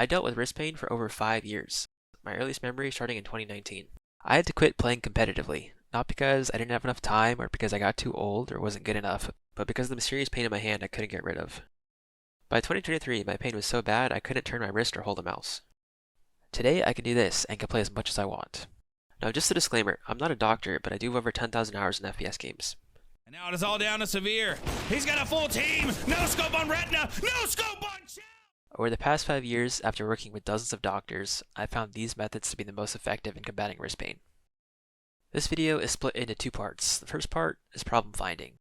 I dealt with wrist pain for over 5 years, my earliest memory starting in 2019. I had to quit playing competitively, not because I didn't have enough time or because I got too old or wasn't good enough, but because of the mysterious pain in my hand I couldn't get rid of. By 2023, my pain was so bad I couldn't turn my wrist or hold a mouse. Today I can do this and can play as much as I want. Now just a disclaimer, I'm not a doctor, but I do have over 10,000 hours in FPS games. And now it is all down to Severe. He's got a full team. No scope on Retina. No scope on Chow. Over the past 5 years, after working with dozens of doctors, I found these methods to be the most effective in combating wrist pain. This video is split into 2 parts. The first part is problem finding.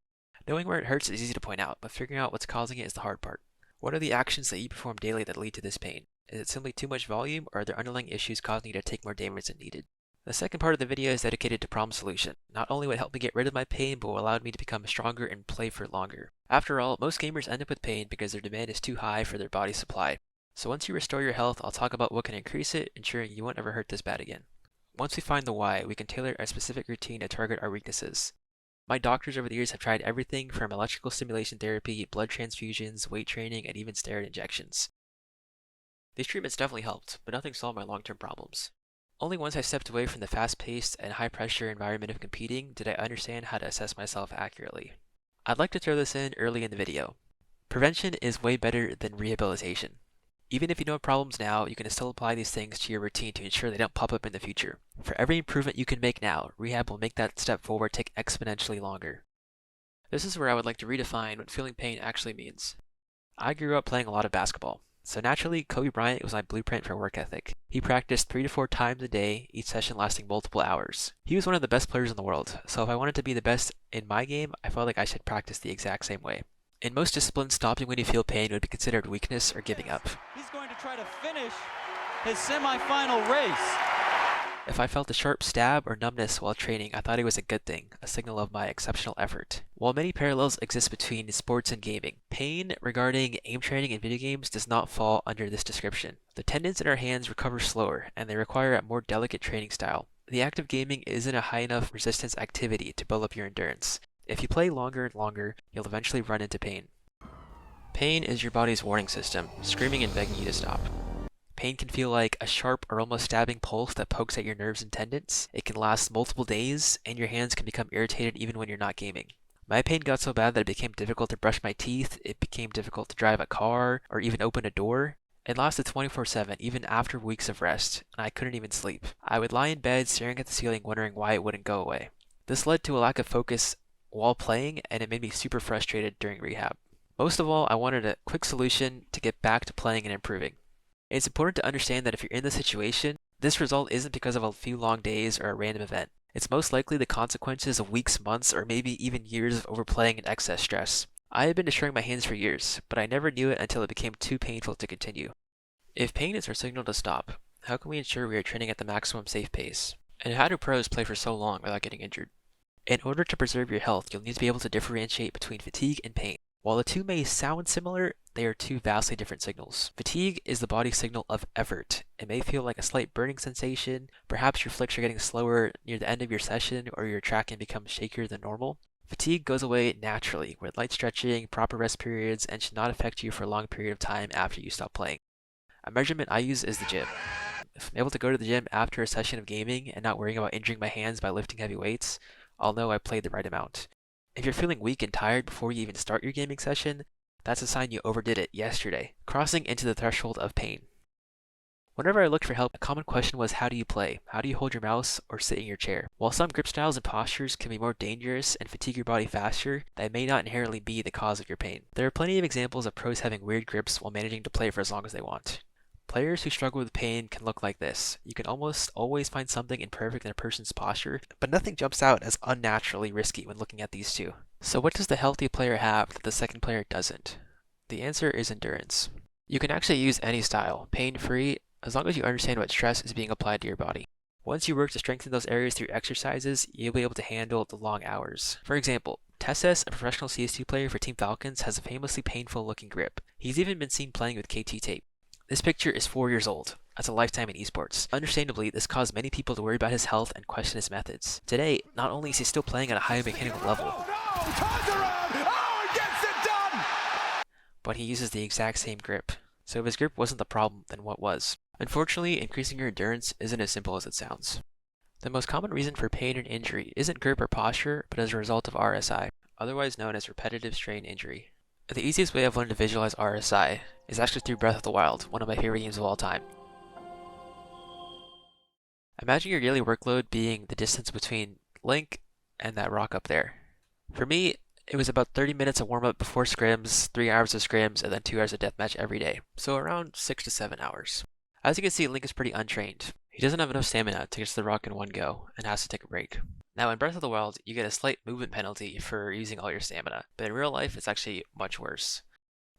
Knowing where it hurts is easy to point out, but figuring out what's causing it is the hard part. What are the actions that you perform daily that lead to this pain? Is it simply too much volume, or are there underlying issues causing you to take more damage than needed? The second part of the video is dedicated to problem solution. Not only will it help me get rid of my pain, but will allow me to become stronger and play for longer. After all, most gamers end up with pain because their demand is too high for their body's supply. So once you restore your health, I'll talk about what can increase it, ensuring you won't ever hurt this bad again. Once we find the why, we can tailor a specific routine to target our weaknesses. My doctors over the years have tried everything from electrical stimulation therapy, blood transfusions, weight training, and even steroid injections. These treatments definitely helped, but nothing solved my long-term problems. Only once I stepped away from the fast-paced and high-pressure environment of competing did I understand how to assess myself accurately. I'd like to throw this in early in the video. Prevention is way better than rehabilitation. Even if you know problems now, you can still apply these things to your routine to ensure they don't pop up in the future. For every improvement you can make now, rehab will make that step forward take exponentially longer. This is where I would like to redefine what feeling pain actually means. I grew up playing a lot of basketball, so naturally Kobe Bryant was my blueprint for work ethic. He practiced 3 to 4 times a day, each session lasting multiple hours. He was one of the best players in the world, so if I wanted to be the best in my game, I felt like I should practice the exact same way. In most disciplines, stopping when you feel pain would be considered weakness or giving up. He's going to try to finish his semi-final race. If I felt a sharp stab or numbness while training, I thought it was a good thing, a signal of my exceptional effort. While many parallels exist between sports and gaming, pain regarding aim training in video games does not fall under this description. The tendons in our hands recover slower, and they require a more delicate training style. The act of gaming isn't a high enough resistance activity to build up your endurance. If you play longer and longer, you'll eventually run into pain. Pain is your body's warning system, screaming and begging you to stop. Pain can feel like a sharp or almost stabbing pulse that pokes at your nerves and tendons. It can last multiple days, and your hands can become irritated even when you're not gaming. My pain got so bad that it became difficult to brush my teeth, it became difficult to drive a car, or even open a door. It lasted 24/7, even after weeks of rest, and I couldn't even sleep. I would lie in bed staring at the ceiling wondering why it wouldn't go away. This led to a lack of focus while playing, and it made me super frustrated during rehab. Most of all, I wanted a quick solution to get back to playing and improving. It's important to understand that if you're in this situation, this result isn't because of a few long days or a random event. It's most likely the consequences of weeks, months, or maybe even years of overplaying and excess stress. I had been destroying my hands for years, but I never knew it until it became too painful to continue. If pain is our signal to stop, how can we ensure we are training at the maximum safe pace? And how do pros play for so long without getting injured? In order to preserve your health, you'll need to be able to differentiate between fatigue and pain. While the two may sound similar, they are two vastly different signals. Fatigue is the body's signal of effort. It may feel like a slight burning sensation, perhaps your flicks are getting slower near the end of your session, or your tracking becomes shakier than normal. Fatigue goes away naturally with light stretching, proper rest periods, and should not affect you for a long period of time after you stop playing. A measurement I use is the gym. If I'm able to go to the gym after a session of gaming and not worrying about injuring my hands by lifting heavy weights, I'll know I played the right amount. If you're feeling weak and tired before you even start your gaming session, that's a sign you overdid it yesterday, crossing into the threshold of pain. Whenever I looked for help, a common question was, how do you play? How do you hold your mouse or sit in your chair? While some grip styles and postures can be more dangerous and fatigue your body faster, that may not inherently be the cause of your pain. There are plenty of examples of pros having weird grips while managing to play for as long as they want. Players who struggle with pain can look like this. You can almost always find something imperfect in a person's posture, but nothing jumps out as unnaturally risky when looking at these two. So what does the healthy player have that the second player doesn't? The answer is endurance. You can actually use any style, pain-free, as long as you understand what stress is being applied to your body. Once you work to strengthen those areas through exercises, you'll be able to handle the long hours. For example, Tesses, a professional CS2 player for Team Falcons, has a famously painful looking grip. He's even been seen playing with KT tape. This picture is 4 years old. That's a lifetime in esports. Understandably, this caused many people to worry about his health and question his methods. Today, not only is he still playing at a high mechanical level, but he uses the exact same grip. So if his grip wasn't the problem, then what was? Unfortunately, increasing your endurance isn't as simple as it sounds. The most common reason for pain and injury isn't grip or posture, but as a result of RSI, otherwise known as repetitive strain injury. The easiest way I've learned to visualize RSI is actually through Breath of the Wild, one of my favorite games of all time. Imagine your daily workload being the distance between Link and that rock up there. For me, it was about 30 minutes of warm-up before scrims, 3 hours of scrims, and then 2 hours of deathmatch every day, so around 6 to 7 hours. As you can see, Link is pretty untrained. He doesn't have enough stamina to get to the rock in one go, and has to take a break. Now in Breath of the Wild, you get a slight movement penalty for using all your stamina, but in real life it's actually much worse.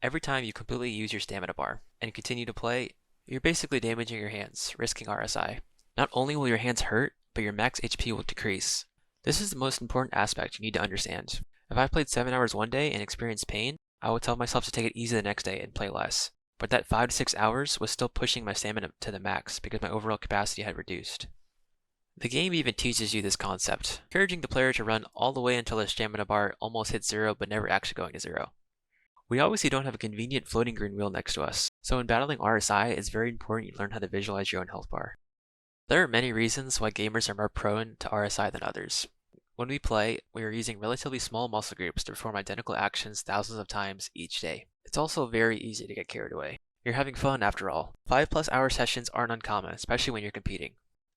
Every time you completely use your stamina bar, and continue to play, you're basically damaging your hands, risking RSI. Not only will your hands hurt, but your max HP will decrease. This is the most important aspect you need to understand. If I played 7 hours one day and experienced pain, I would tell myself to take it easy the next day and play less. But that 5 to 6 hours was still pushing my stamina to the max because my overall capacity had reduced. The game even teaches you this concept, encouraging the player to run all the way until their stamina bar almost hits 0 but never actually going to 0. We obviously don't have a convenient floating green wheel next to us, so in battling RSI it's very important you learn how to visualize your own health bar. There are many reasons why gamers are more prone to RSI than others. When we play, we are using relatively small muscle groups to perform identical actions thousands of times each day. It's also very easy to get carried away. You're having fun after all. 5+ hour sessions aren't uncommon, especially when you're competing.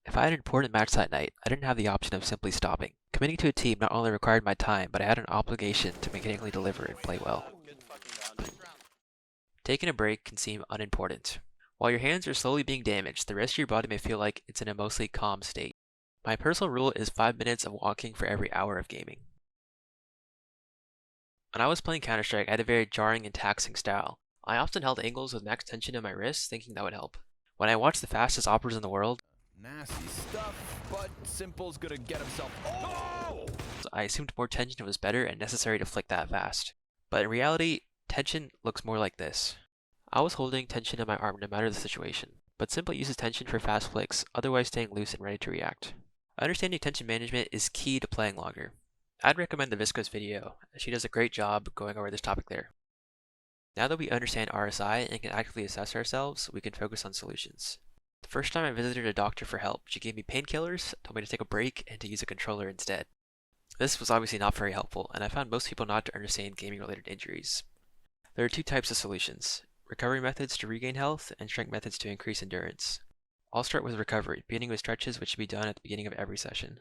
If I had an important match that night, I didn't have the option of simply stopping. Committing to a team not only required my time, but I had an obligation to mechanically deliver and play well. Taking a break can seem unimportant. While your hands are slowly being damaged, the rest of your body may feel like it's in a mostly calm state. My personal rule is 5 minutes of walking for every hour of gaming. When I was playing Counter-Strike, I had a very jarring and taxing style. I often held angles with max tension in my wrists, thinking that would help. When I watched the fastest operas in the world, nasty stuff, but Simple's gonna get himself. Oh! I assumed more tension was better and necessary to flick that fast. But in reality, tension looks more like this. I was holding tension in my arm no matter the situation, but Simple uses tension for fast flicks, otherwise staying loose and ready to react. Understanding tension management is key to playing longer. I'd recommend the Visco's video, as she does a great job going over this topic there. Now that we understand RSI and can actively assess ourselves, we can focus on solutions. The first time I visited a doctor for help, she gave me painkillers, told me to take a break, and to use a controller instead. This was obviously not very helpful, and I found most people not to understand gaming-related injuries. There are 2 types of solutions: recovery methods to regain health, and strength methods to increase endurance. I'll start with recovery, beginning with stretches which should be done at the beginning of every session.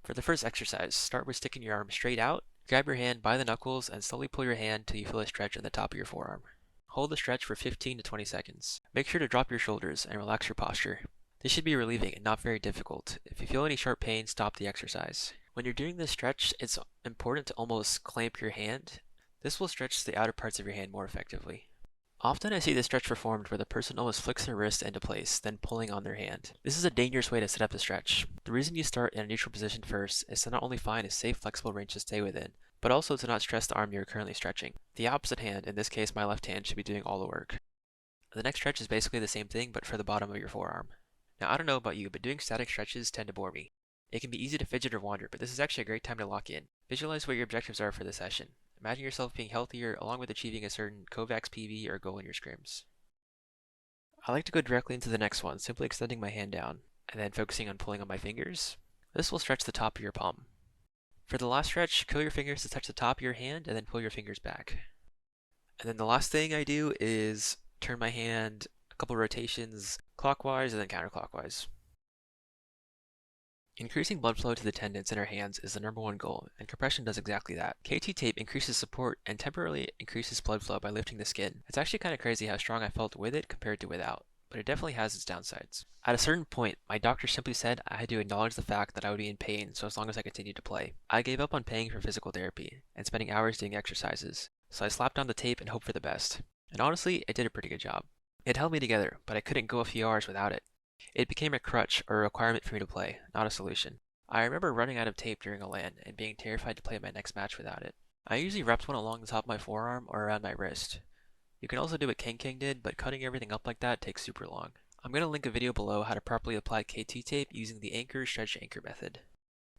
For the first exercise, start with sticking your arm straight out, grab your hand by the knuckles, and slowly pull your hand till you feel a stretch on the top of your forearm. Hold the stretch for 15 to 20 seconds. Make sure to drop your shoulders and relax your posture. This should be relieving and not very difficult. If you feel any sharp pain, stop the exercise. When you're doing this stretch, it's important to almost clamp your hand. This will stretch the outer parts of your hand more effectively. Often I see this stretch performed where the person almost flicks their wrist into place, then pulling on their hand. This is a dangerous way to set up the stretch. The reason you start in a neutral position first is to not only find a safe, flexible range to stay within, but also to not stress the arm you're currently stretching. The opposite hand, in this case my left hand, should be doing all the work. The next stretch is basically the same thing, but for the bottom of your forearm. Now I don't know about you, but doing static stretches tend to bore me. It can be easy to fidget or wander, but this is actually a great time to lock in. Visualize what your objectives are for the session. Imagine yourself being healthier along with achieving a certain Kovacs PV or goal in your scrims. I like to go directly into the next one, simply extending my hand down, and then focusing on pulling on my fingers. This will stretch the top of your palm. For the last stretch, curl your fingers to touch the top of your hand and then pull your fingers back. And then the last thing I do is turn my hand a couple rotations clockwise and then counterclockwise. Increasing blood flow to the tendons in our hands is the #1 goal, and compression does exactly that. KT tape increases support and temporarily increases blood flow by lifting the skin. It's actually kind of crazy how strong I felt with it compared to without, but it definitely has its downsides. At a certain point, my doctor simply said I had to acknowledge the fact that I would be in pain so as long as I continued to play. I gave up on paying for physical therapy and spending hours doing exercises, so I slapped on the tape and hoped for the best. And honestly, it did a pretty good job. It held me together, but I couldn't go a few hours without it. It became a crutch or a requirement for me to play, not a solution. I remember running out of tape during a LAN and being terrified to play my next match without it. I usually wrapped one along the top of my forearm or around my wrist. You can also do what King did, but cutting everything up like that takes super long. I'm going to link a video below how to properly apply KT tape using the anchor stretch anchor method.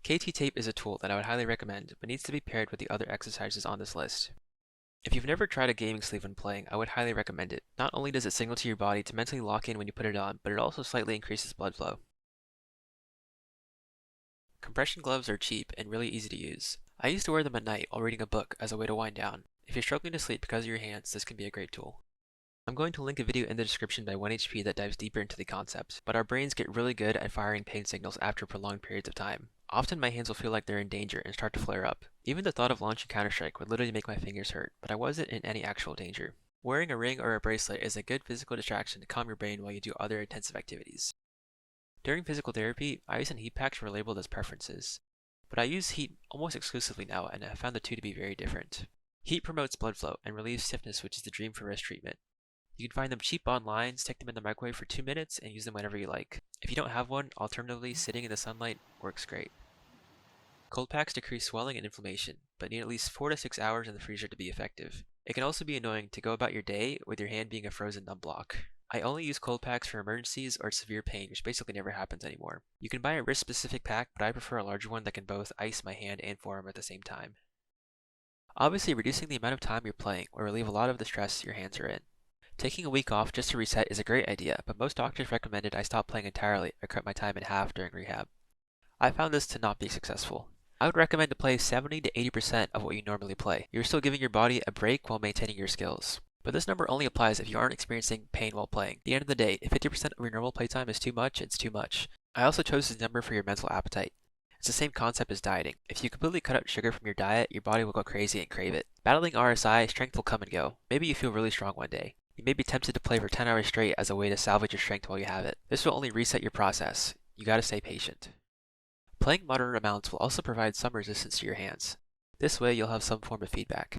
KT tape is a tool that I would highly recommend, but needs to be paired with the other exercises on this list. If you've never tried a gaming sleeve when playing, I would highly recommend it. Not only does it signal to your body to mentally lock in when you put it on, but it also slightly increases blood flow. Compression gloves are cheap and really easy to use. I used to wear them at night while reading a book as a way to wind down. If you're struggling to sleep because of your hands, this can be a great tool. I'm going to link a video in the description by 1HP that dives deeper into the concept, but our brains get really good at firing pain signals after prolonged periods of time. Often my hands will feel like they're in danger and start to flare up. Even the thought of launching Counter-Strike would literally make my fingers hurt, but I wasn't in any actual danger. Wearing a ring or a bracelet is a good physical distraction to calm your brain while you do other intensive activities. During physical therapy, ice and heat packs were labeled as preferences, but I use heat almost exclusively now and have found the two to be very different. Heat promotes blood flow and relieves stiffness, which is the dream for wrist treatment. You can find them cheap online, stick them in the microwave for 2 minutes, and use them whenever you like. If you don't have one, alternatively, sitting in the sunlight works great. Cold packs decrease swelling and inflammation, but need at least 4 to 6 hours in the freezer to be effective. It can also be annoying to go about your day with your hand being a frozen numb block. I only use cold packs for emergencies or severe pain, which basically never happens anymore. You can buy a wrist-specific pack, but I prefer a larger one that can both ice my hand and forearm at the same time. Obviously, reducing the amount of time you're playing will relieve a lot of the stress your hands are in. Taking a week off just to reset is a great idea, but most doctors recommended I stop playing entirely or cut my time in half during rehab. I found this to not be successful. I would recommend to play 70 to 80% of what you normally play. You're still giving your body a break while maintaining your skills. But this number only applies if you aren't experiencing pain while playing. At the end of the day, if 50% of your normal playtime is too much, it's too much. I also chose this number for your mental appetite. It's the same concept as dieting. If you completely cut out sugar from your diet, your body will go crazy and crave it. Battling RSI, strength will come and go. Maybe you feel really strong one day. You may be tempted to play for 10 hours straight as a way to salvage your strength while you have it. This will only reset your process. You gotta stay patient. Playing moderate amounts will also provide some resistance to your hands. This way you'll have some form of feedback.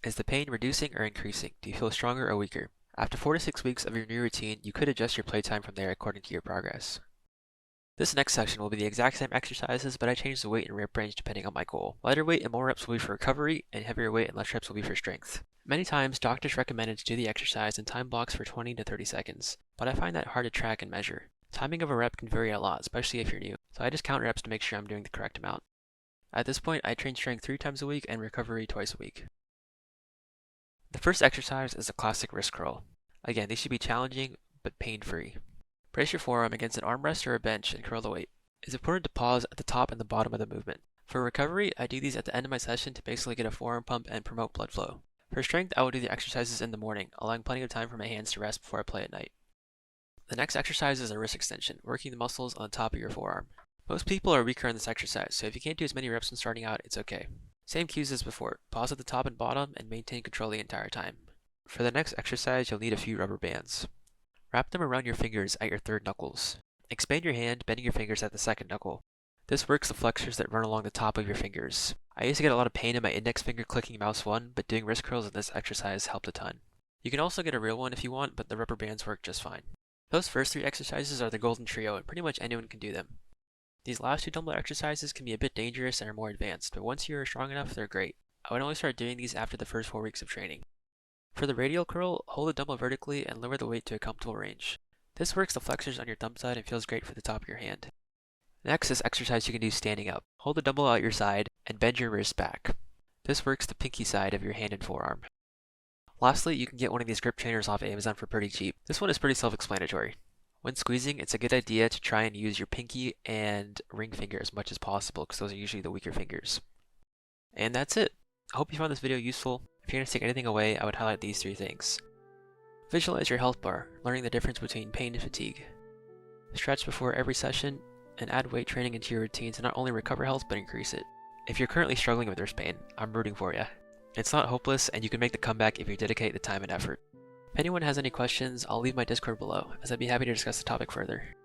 Is the pain reducing or increasing? Do you feel stronger or weaker? After 4 to 6 weeks of your new routine, you could adjust your playtime from there according to your progress. This next section will be the exact same exercises, but I changed the weight and rep range depending on my goal. Lighter weight and more reps will be for recovery, and heavier weight and less reps will be for strength. Many times, doctors recommended to do the exercise in time blocks for 20 to 30 seconds, but I find that hard to track and measure. Timing of a rep can vary a lot, especially if you're new, so I just count reps to make sure I'm doing the correct amount. At this point, I train strength 3 times a week and recovery twice a week. The first exercise is a classic wrist curl. Again, these should be challenging, but pain-free. Brace your forearm against an armrest or a bench and curl the weight. It's important to pause at the top and the bottom of the movement. For recovery, I do these at the end of my session to basically get a forearm pump and promote blood flow. For strength, I will do the exercises in the morning, allowing plenty of time for my hands to rest before I play at night. The next exercise is a wrist extension, working the muscles on the top of your forearm. Most people are weaker in this exercise, so if you can't do as many reps when starting out, it's okay. Same cues as before, pause at the top and bottom and maintain control the entire time. For the next exercise, you'll need a few rubber bands. Wrap them around your fingers at your third knuckles. Expand your hand, bending your fingers at the second knuckle. This works the flexors that run along the top of your fingers. I used to get a lot of pain in my index finger clicking mouse 1, but doing wrist curls in this exercise helped a ton. You can also get a real one if you want, but the rubber bands work just fine. Those first 3 exercises are the golden trio, and pretty much anyone can do them. These last 2 dumbbell exercises can be a bit dangerous and are more advanced, but once you are strong enough, they're great. I would only start doing these after the first 4 weeks of training. For the radial curl, hold the dumbbell vertically and lower the weight to a comfortable range. This works the flexors on your thumb side and feels great for the top of your hand. Next is exercise you can do standing up. Hold the dumbbell at your side and bend your wrist back. This works the pinky side of your hand and forearm. Lastly, you can get one of these grip trainers off Amazon for pretty cheap. This one is pretty self-explanatory. When squeezing, it's a good idea to try and use your pinky and ring finger as much as possible because those are usually the weaker fingers. And that's it. I hope you found this video useful. If you're going to take anything away, I would highlight these 3 things. Visualize your health bar, learning the difference between pain and fatigue. Stretch before every session, and add weight training into your routine to not only recover health but increase it. If you're currently struggling with wrist pain, I'm rooting for you. It's not hopeless, and you can make the comeback if you dedicate the time and effort. If anyone has any questions, I'll leave my Discord below, as I'd be happy to discuss the topic further.